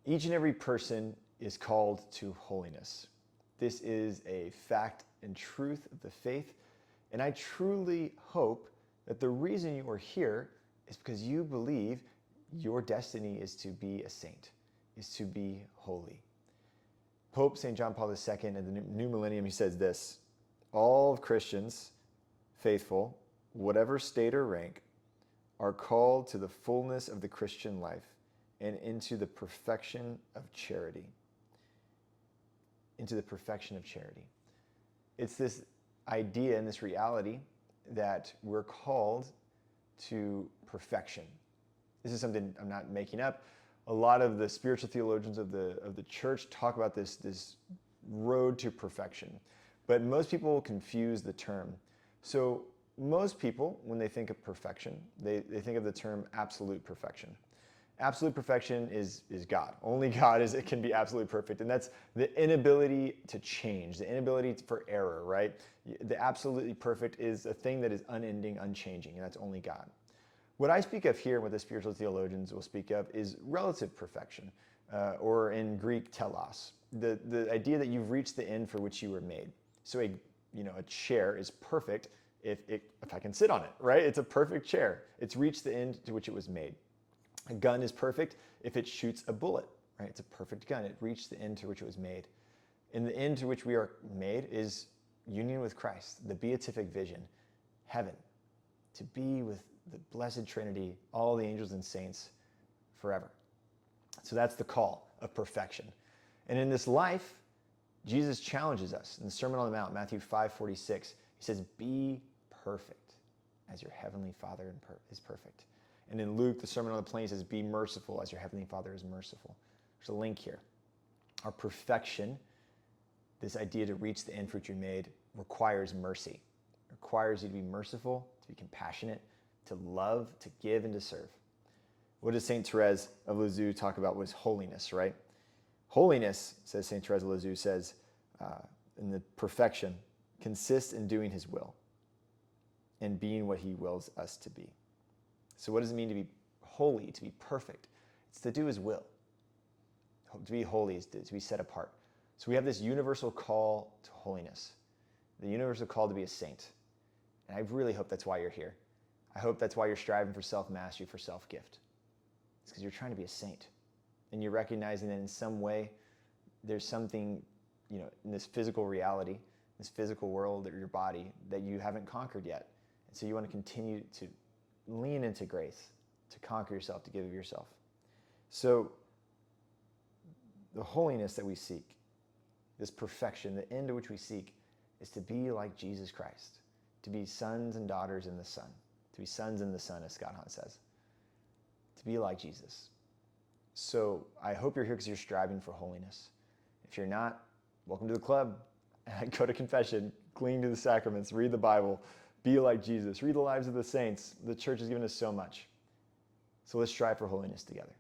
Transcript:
Each and every person is called to holiness. This is a fact and truth of the faith, and I truly hope that the reason you are here is because you believe your destiny is to be a saint, is to be holy. Pope St. John Paul II in the New Millennium, he says this: all of Christians, faithful, whatever state or rank, are called to the fullness of the Christian life and into the perfection of charity. Into the perfection of charity. It's this idea and this reality that we're called to perfection. This is something I'm not making up. A lot of the spiritual theologians of the church talk about this road to perfection, but most people confuse the term. So most people, when they think of perfection, they think of the term absolute perfection. Absolute perfection is God. Only God can be absolutely perfect, and that's the inability to change, the inability for error, right? The absolutely perfect is a thing that is unending, unchanging, and that's only God. What I speak of here, what the spiritual theologians will speak of, is relative perfection, or in Greek, telos. The idea that you've reached the end for which you were made. So a chair is perfect if I can sit on it, right? It's a perfect chair. It's reached the end to which it was made. A gun is perfect if it shoots a bullet, right? It's a perfect gun. It reached the end to which it was made. And the end to which we are made is union with Christ, the beatific vision, heaven, to be with the blessed Trinity, all the angels and saints forever. So that's the call of perfection. And in this life, Jesus challenges us in the Sermon on the Mount, Matthew 5:46. He says, be perfect as your heavenly Father is perfect. And in Luke, the Sermon on the Plain says, be merciful as your heavenly Father is merciful. There's a link here. Our perfection, this idea to reach the end for which you're made, requires mercy. It requires you to be merciful, to be compassionate, to love, to give, and to serve. What does St. Therese of Lisieux talk about was holiness, right? Holiness, says St. Therese of Lisieux, says, in the perfection, consists in doing his will and being what he wills us to be. So what does it mean to be holy, to be perfect? It's to do his will. To be holy is to be set apart. So we have this universal call to holiness, the universal call to be a saint. And I really hope that's why you're here. I hope that's why you're striving for self-mastery, for self-gift. It's because you're trying to be a saint. And you're recognizing that in some way there's something, in this physical reality, this physical world, or your body, that you haven't conquered yet. And so you want to continue to lean into grace, to conquer yourself, to give of yourself. So the holiness that we seek, this perfection, the end to which we seek, is to be like Jesus Christ, to be sons and daughters in the Son, to be sons in the Son, as Scott Hahn says, to be like Jesus. So I hope you're here because you're striving for holiness. If you're not, welcome to the club. Go to confession, cling to the sacraments, read the Bible, be like Jesus, read the lives of the saints. The church has given us so much. So let's strive for holiness together.